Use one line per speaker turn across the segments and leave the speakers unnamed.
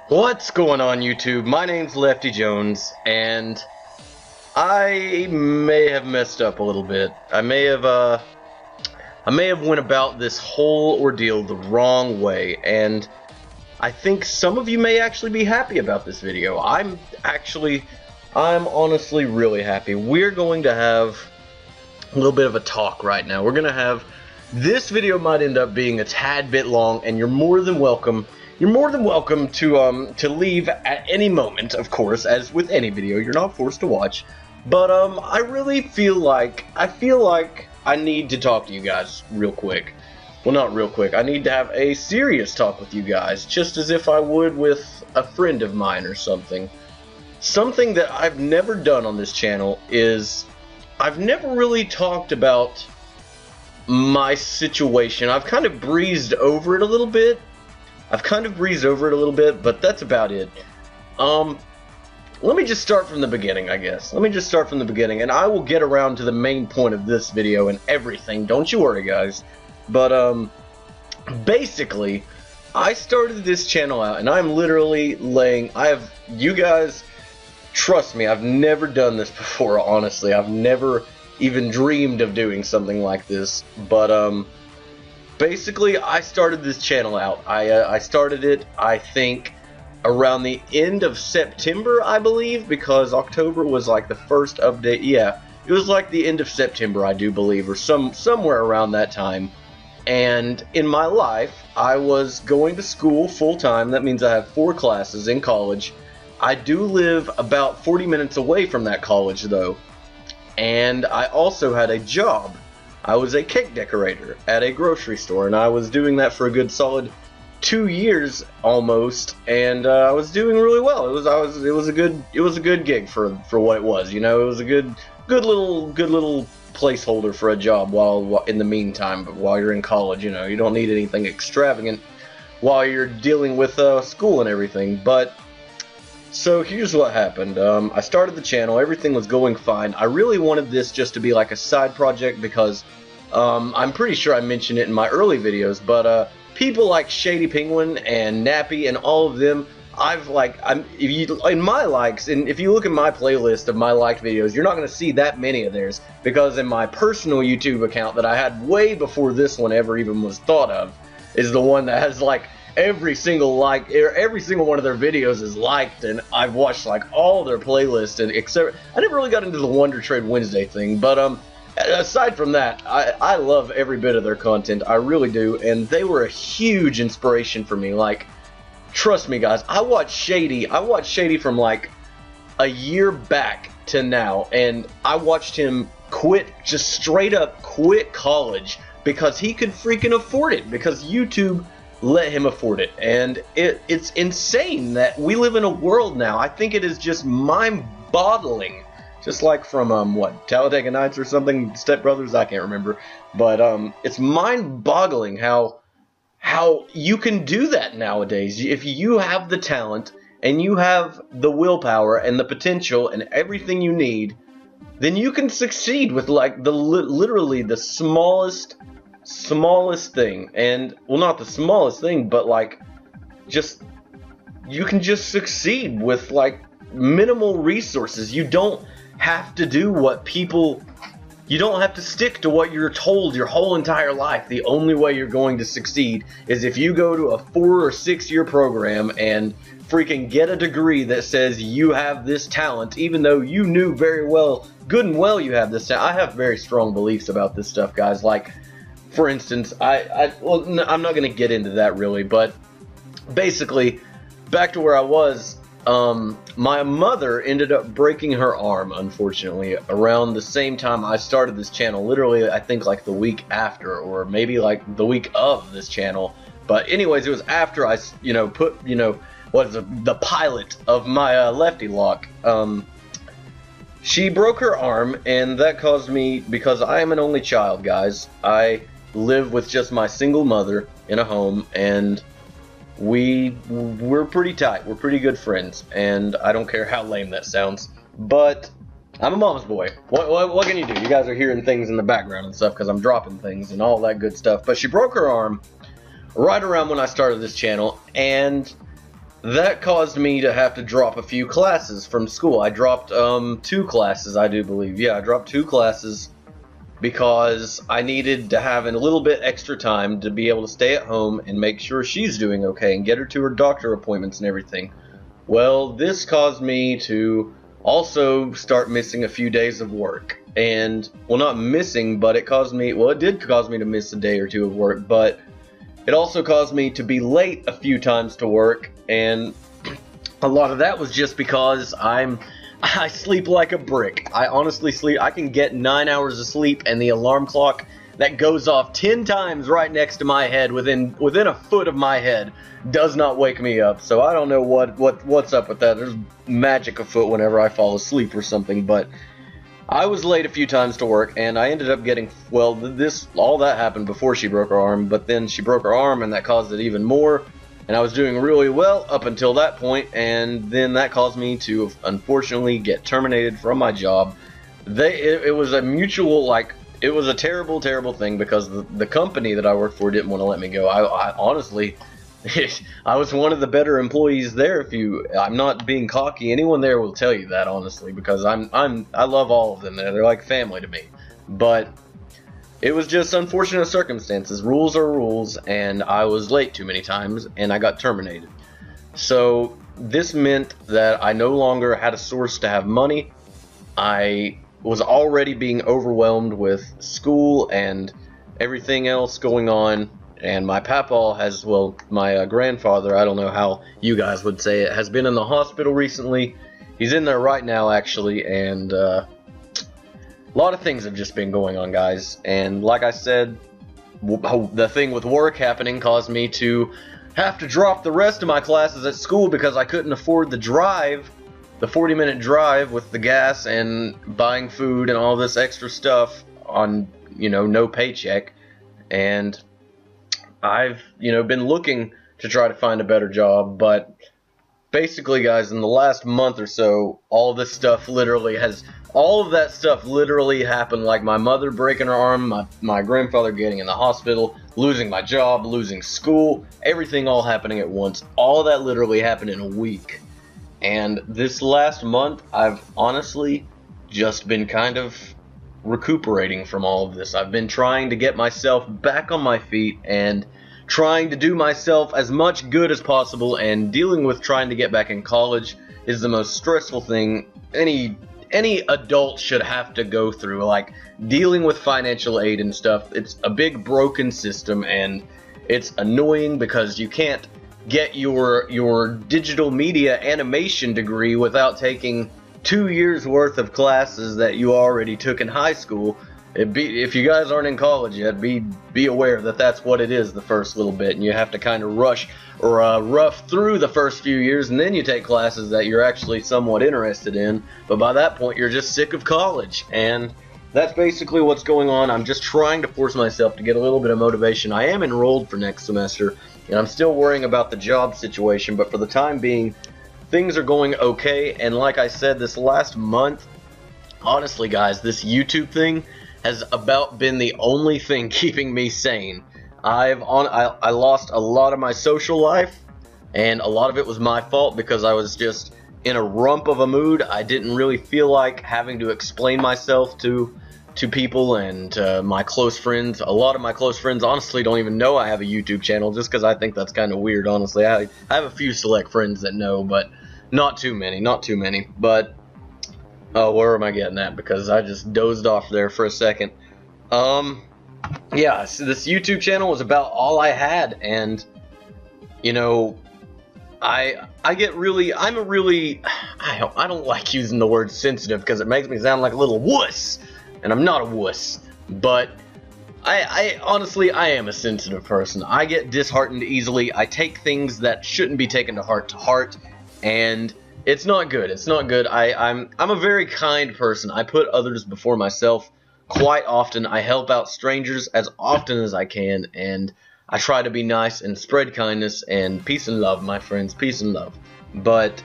What's going on, YouTube? My name's Lefty Jones, and I may have messed up a little bit. I may have went about this whole ordeal the wrong way, and I think some of you may actually be happy about this video. I'm honestly really happy. We're going to have a little bit of a talk right now. This video might end up being a tad bit long, and you're more than welcome. You're more than welcome to leave at any moment, of course, as with any video. You're not forced to watch. But I really feel like I need to talk to you guys real quick. Well, not real quick. I need to have a serious talk with you guys, just as if I would with a friend of mine or something. Something that I've never done on this channel is I've never really talked about my situation. I've kind of breezed over it a little bit. But that's about it. Let me just start from the beginning, I guess. And I will get around to the main point of this video and everything. Don't you worry, guys. But, basically, I started this channel out, and I'm literally you guys, trust me, I've never done this before, honestly. I've never even dreamed of doing something like this. But, basically, I started this channel out. I started it, I think, around the end of September, I believe, because October was like the first update. Yeah, it was like the end of September, I do believe, or somewhere around that time. And in my life, I was going to school full-time. That means I have 4 classes in college. I do live about 40 minutes away from that college, though. And I also had a job. I was a cake decorator at a grocery store, and I was doing that for a good solid 2 years almost, and I was doing really well. It was a good gig for what it was. You know, it was a good little placeholder for a job while in the meantime. But while you're in college, you know, you don't need anything extravagant while you're dealing with school and everything. But so here's what happened. I started the channel, everything was going fine. I really wanted this just to be like a side project because I'm pretty sure I mentioned it in my early videos, but people like Shady Penguin and Nappy and all of them, in my likes, and if you look at my playlist of my liked videos, you're not going to see that many of theirs, because in my personal YouTube account that I had way before this one ever even was thought of, is the one that has like every single one of their videos is liked, and I've watched like all their playlists, and except I never really got into the Wonder Trade Wednesday thing, but aside from that, I love every bit of their content. I really do, and they were a huge inspiration for me. Like, trust me, guys, I watched Shady from like a year back to now, and I watched him just straight up quit college because he could freaking afford it, because YouTube let him afford it. And it's insane that we live in a world now. I think it is just mind-boggling, just like from what, Talladega Nights or something, Step Brothers, I can't remember, but it's mind-boggling how you can do that nowadays. If you have the talent and you have the willpower and the potential and everything you need, then you can succeed with like literally the smallest thing. And well, not the smallest thing, but like you can just succeed with like minimal resources. You don't have to do you don't have to stick to what you're told your whole entire life. The only way you're going to succeed is if you go to a 4 or 6 year program and freaking get a degree that says you have this talent, even though you knew good and well you have this talent. I have very strong beliefs about this stuff, guys. Like, for instance, well, I'm not going to get into that really, but basically, back to where I was, my mother ended up breaking her arm, unfortunately, around the same time I started this channel. Literally, I think like the week after, or maybe like the week of this channel. But anyways, it was after I, put, the pilot of my Lefty lock. She broke her arm, and that caused me, because I am an only child, guys. I live with just my single mother in a home, and we're pretty tight. We're pretty good friends, and I don't care how lame that sounds, but I'm a mama's boy. What can you do? You guys are hearing things in the background and stuff because I'm dropping things and all that good stuff. But she broke her arm right around when I started this channel, and that caused me to have to drop a few classes from school. I dropped 2 classes, I do believe. Yeah, I dropped 2 classes because I needed to have a little bit extra time to be able to stay at home and make sure she's doing okay and get her to her doctor appointments and everything. Well, this caused me to also start missing a few days of work. And, well, not missing, but it caused me, well, it did cause me to miss a day or 2 of work, but it also caused me to be late a few times to work, and a lot of that was just because I sleep like a brick. I honestly sleep, I can get 9 hours of sleep, and the alarm clock that goes off 10 times right next to my head, within a foot of my head, does not wake me up. So I don't know what's up with that. There's magic afoot whenever I fall asleep or something, but I was late a few times to work, and I ended up getting, well, all that happened before she broke her arm, but then she broke her arm, and that caused it even more, and I was doing really well up until that point, and then that caused me to, unfortunately, get terminated from my job. It was a mutual, like, it was a terrible, terrible thing, because the company that I worked for didn't want to let me go. I honestly, I was one of the better employees there. I'm not being cocky. Anyone there will tell you that, honestly, because I love all of them. They're like family to me. But it was just unfortunate circumstances. Rules are rules, and I was late too many times, and I got terminated. So this meant that I no longer had a source to have money. I was already being overwhelmed with school and everything else going on. And my papaw has, well, my grandfather, I don't know how you guys would say it, has been in the hospital recently. He's in there right now, actually, and a lot of things have just been going on, guys. And like I said, the thing with work happening caused me to have to drop the rest of my classes at school because I couldn't afford the drive, the 40-minute drive with the gas and buying food and all this extra stuff on, no paycheck. And I've, been looking to try to find a better job, but basically, guys, in the last month or so, all of that stuff literally happened, like my mother breaking her arm, my grandfather getting in the hospital, losing my job, losing school, everything all happening at once. All of that literally happened in a week. And this last month, I've honestly just been kind of recuperating from all of this. I've been trying to get myself back on my feet and trying to do myself as much good as possible, and dealing with trying to get back in college is the most stressful thing any adult should have to go through. Like, dealing with financial aid and stuff, it's a big broken system, and it's annoying because you can't get your digital media animation degree without taking 2 years worth of classes that you already took in high school. If you guys aren't in college yet, be aware that that's what it is the first little bit, and you have to kind of rush or rough through the first few years, and then you take classes that you're actually somewhat interested in. But by that point, you're just sick of college, and that's basically what's going on. I'm just trying to force myself to get a little bit of motivation. I am enrolled for next semester, and I'm still worrying about the job situation, but for the time being, things are going okay. And like I said, this last month, honestly, guys, this YouTube thing has about been the only thing keeping me sane. I lost a lot of my social life, and a lot of it was my fault because I was just in a rump of a mood. I didn't really feel like having to explain myself to people, and my close friends. A lot of my close friends honestly don't even know I have a YouTube channel, just because I think that's kind of weird, honestly. I have a few select friends that know, but not too many. But where am I getting at? Because I just dozed off there for a second. Yeah, so this YouTube channel was about all I had, and I don't like using the word sensitive because it makes me sound like a little wuss, and I'm not a wuss, but I honestly, I am a sensitive person. I get disheartened easily. I take things that shouldn't be taken to heart, and it's not good. It's not good. I'm a very kind person. I put others before myself quite often. I help out strangers as often as I can, and I try to be nice and spread kindness and peace and love, my friends. Peace and love. But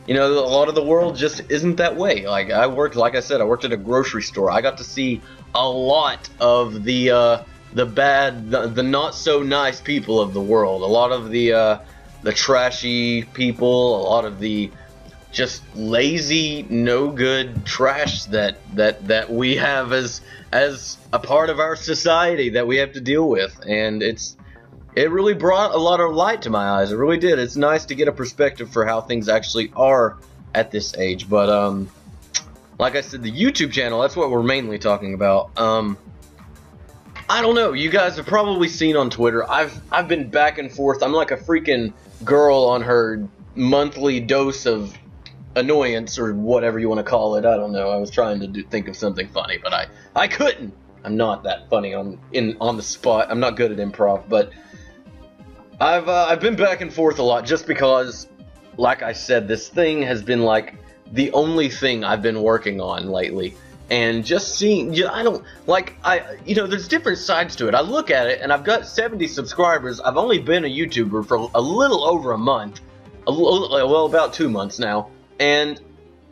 a lot of the world just isn't that way. Like I worked at a grocery store. I got to see a lot of the bad, the not so nice people of the world. A lot of the the trashy people, a lot of the just lazy, no good trash that we have as a part of our society that we have to deal with. And it really brought a lot of light to my eyes. It really did. It's nice to get a perspective for how things actually are at this age. But like I said, the YouTube channel, that's what we're mainly talking about. I don't know, you guys have probably seen on Twitter, I've been back and forth. I'm like a freaking girl on her monthly dose of annoyance, or whatever you want to call it. I don't know. I was trying to think of something funny, but I couldn't. I'm not that funny on the spot. I'm not good at improv, but I've been back and forth a lot just because, like I said, this thing has been like the only thing I've been working on lately. And just seeing, I don't, like, there's different sides to it. I look at it, and I've got 70 subscribers. I've only been a YouTuber for a little over a month. Well, about 2 months now. And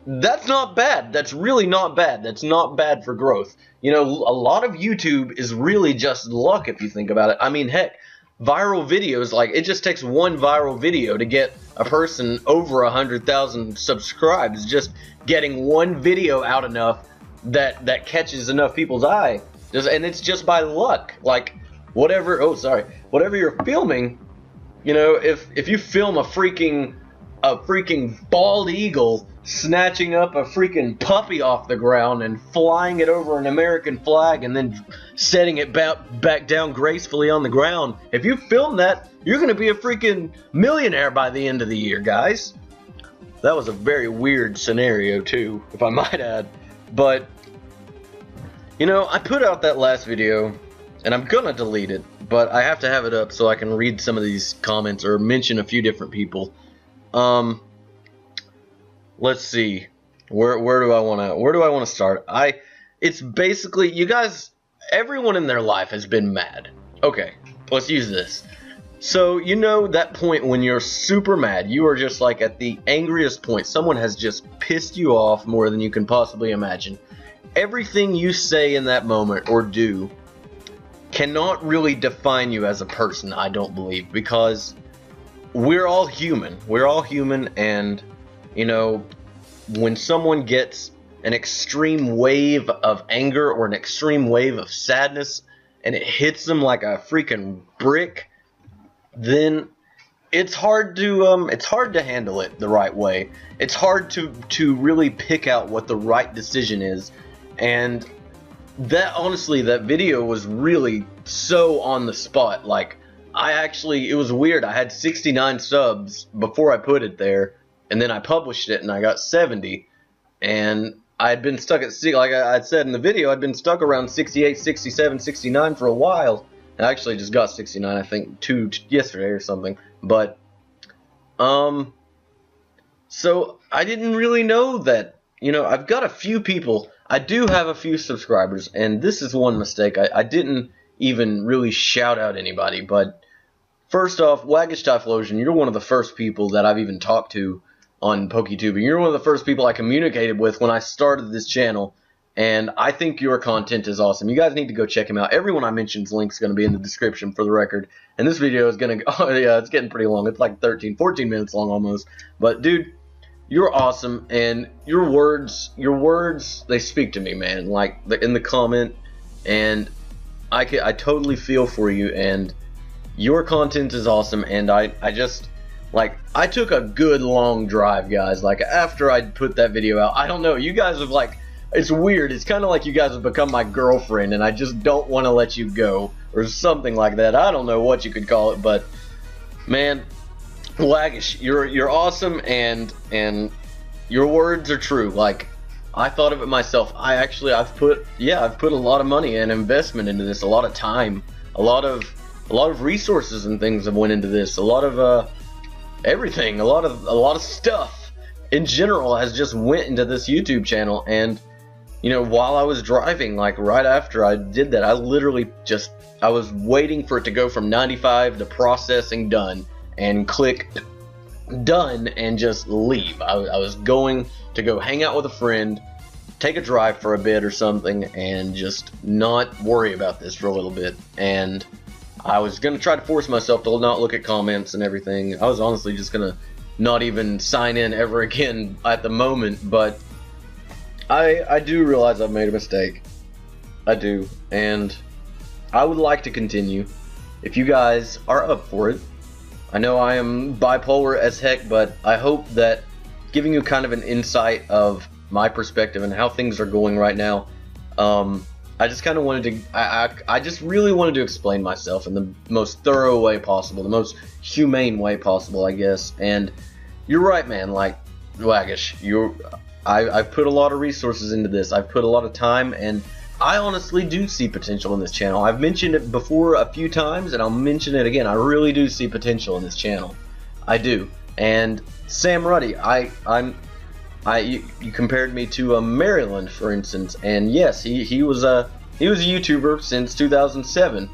that's not bad. That's really not bad. That's not bad for growth. You know, a lot of YouTube is really just luck if you think about it. I mean, heck, viral videos, like, it just takes one viral video to get a person over 100,000 subscribes. Just getting one video out enough that catches enough people's eye. And it's just by luck. Like, whatever you're filming, you know, if you film a freaking bald eagle snatching up a freaking puppy off the ground and flying it over an American flag and then setting it back down gracefully on the ground, if you film that, you're gonna be a freaking millionaire by the end of the year, guys. That was a very weird scenario too, if I might add. But, you know, I put out that last video, and I'm gonna delete it, but I have to have it up so I can read some of these comments or mention a few different people. Let's see. Where do I want to start? It's basically, you guys, everyone in their life has been mad. Okay, let's use this. So, you know that point when you're super mad, you are just like at the angriest point. Someone has just pissed you off more than you can possibly imagine. Everything you say in that moment or do cannot really define you as a person, I don't believe, because we're all human. We're all human, and, you know, when someone gets an extreme wave of anger or an extreme wave of sadness and it hits them like a freaking brick, then it's hard to handle it the right way. It's hard to really pick out what the right decision is. And that, honestly, that video was really so on the spot. Like, it was weird. I had 69 subs before I put it there, and then I published it and I got 70. And I had been stuck at, like I said in the video, I'd been stuck around 68, 67, 69 for a while. I actually just got 69, I think, yesterday or something. But, so I didn't really know that, you know, I've got a few people. I do have a few subscribers, and this is one mistake. I didn't even really shout out anybody, but first off, Waggish Typhlosion, you're one of the first people that I've even talked to on PokeTube. You're one of the first people I communicated with when I started this channel, and I think your content is awesome. You guys need to go check him out. Everyone I mentioned's link's going to be in the description for the record, and this video is going to, oh yeah, it's getting pretty long. It's like 13, 14 minutes long almost, but dude, you're awesome, and your words, they speak to me, man, like in the comment, and I totally feel for you, and your content is awesome. And I just, like, I took a good long drive, guys, like after I put that video out. I don't know, you guys have, like, it's weird, it's kind of like you guys have become my girlfriend, and I just don't want to let you go, or something like that. I don't know what you could call it, but man, Waggish, you're awesome, and your words are true. Like, I thought of it myself. I've put a lot of money and investment into this, a lot of time, a lot of resources and things have went into this, a lot of everything, a lot of stuff in general has just went into this YouTube channel. And, you know, while I was driving, like right after I did that, I literally just, I was waiting for it to go from 95 to processing done, and click done and just leave. I was going to go hang out with a friend, take a drive for a bit or something, and just not worry about this for a little bit. And I was going to try to force myself to not look at comments and everything. I was honestly just going to not even sign in ever again at the moment, but I do realize I've made a mistake. I do, and I would like to continue if you guys are up for it. I know I am bipolar as heck, but I hope that giving you kind of an insight of my perspective and how things are going right now, I just kind of wanted to, I just really wanted to explain myself in the most thorough way possible, the most humane way possible, I guess. And you're right, man, like, Waggish, I've put a lot of resources into this, I've put a lot of time, and I honestly do see potential in this channel. I've mentioned it before a few times, and I'll mention it again. I really do see potential in this channel. I do. And Sam Ruddy, you compared me to Maryland, for instance, and yes, he was a YouTuber since 2007.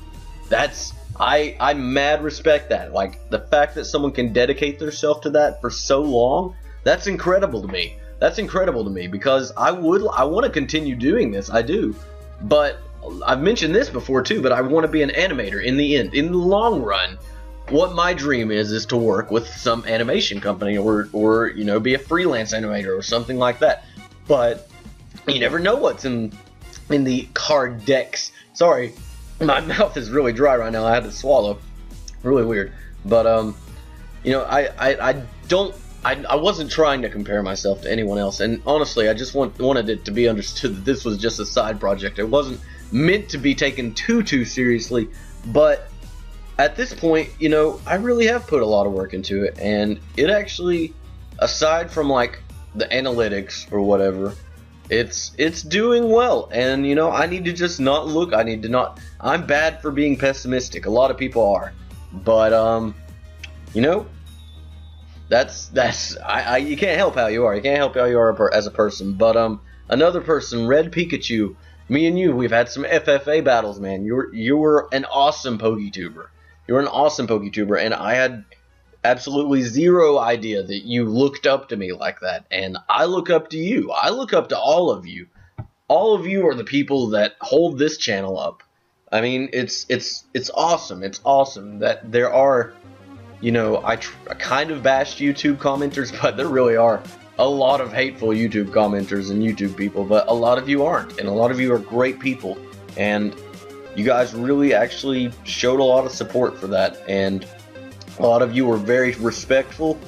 I mad respect that. Like, the fact that someone can dedicate themselves to that for so long, that's incredible to me. That's incredible to me, because I want to continue doing this. I do. But I've mentioned this before too, but I want to be an animator in the end. In the long run, what my dream is to work with some animation company, or you know, be a freelance animator or something like that. But you never know what's in the card decks. Sorry, my mouth is really dry right now. I had to swallow. Really weird. But you know, I wasn't trying to compare myself to anyone else, and honestly, I just wanted it to be understood that this was just a side project. It wasn't meant to be taken too seriously, but at this point, you know, I really have put a lot of work into it, and it actually, aside from like the analytics or whatever, it's doing well. And you know, I need to just not look. I'm bad for being pessimistic. A lot of people are, but you know, you can't help how you are. You can't help how you are as a person. But another person, Red Pikachu, me and you, we've had some FFA battles, man. You were an awesome PokeTuber. You were an awesome PokeTuber, and I had absolutely zero idea that you looked up to me like that. And I look up to you. I look up to all of you. All of you are the people that hold this channel up. I mean, it's awesome. It's awesome that there are, you know, I kind of bashed YouTube commenters, but there really are a lot of hateful YouTube commenters and YouTube people, but a lot of you aren't, and a lot of you are great people, and you guys really actually showed a lot of support for that, and a lot of you were very respectful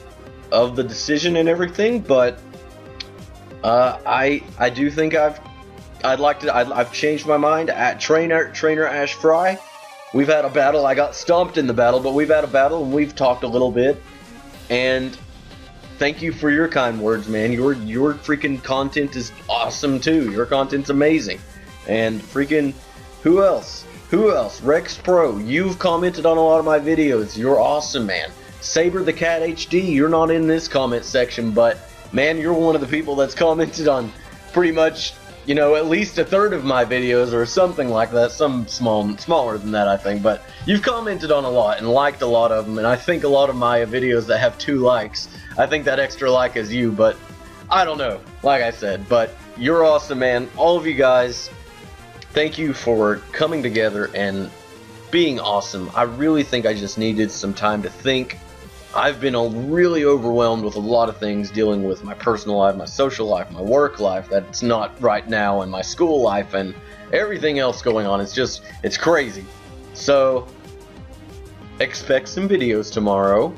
of the decision and everything. But I do think I've changed my mind. At Trainer Ash Fry, we've had a battle. I got stomped in the battle, but we've had a battle and we've talked a little bit. And thank you for your kind words, man. Your freaking content is awesome too. Your content's amazing. And freaking who else? Rex Pro, you've commented on a lot of my videos. You're awesome, man. Saber the Cat HD, you're not in this comment section, but man, you're one of the people that's commented on pretty much, you know, at least a third of my videos or something like that. Some smaller than that, I think, but you've commented on a lot and liked a lot of them, and I think a lot of my videos that have 2 likes, I think that extra like is you, but I don't know, like I said. But you're awesome, man. All of you guys, thank you for coming together and being awesome. I really think I just needed some time to think. I've been really overwhelmed with a lot of things, dealing with my personal life, my social life, my work life that's not right now, and my school life, and everything else going on. It's crazy. So expect some videos tomorrow,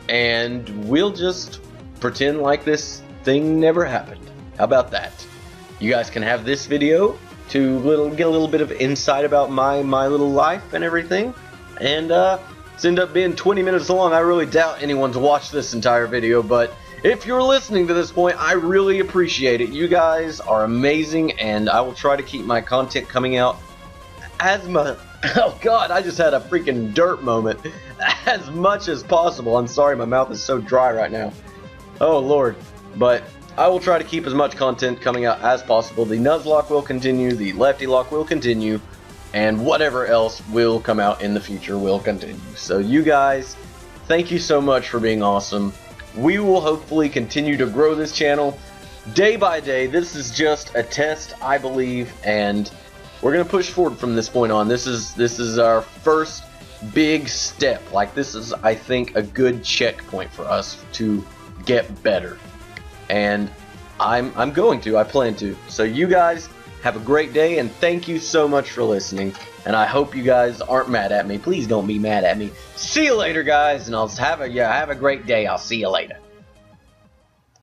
and we'll just pretend like this thing never happened. How about that? You guys can have this video to get a little bit of insight about my little life and everything, and it's ended up being 20 minutes long. I really doubt anyone's watched this entire video, but if you're listening to this point, I really appreciate it. You guys are amazing, and I will try to keep my content coming out as much. Oh god, I just had a freaking dirt moment. As much as possible. I'm sorry, my mouth is so dry right now. Oh lord. But I will try to keep as much content coming out as possible. The Nuzlocke will continue, the Lefty Lock will continue, and whatever else will come out in the future will continue. So you guys, thank you so much for being awesome. We will hopefully continue to grow this channel day by day. This is just a test, I believe, and we're going to push forward from this point on. This is our first big step. Like, this is, I think, a good checkpoint for us to get better. And I plan to. So you guys have a great day, and thank you so much for listening. And I hope you guys aren't mad at me. Please don't be mad at me. See you later, guys, and I'll have a great day. I'll see you later.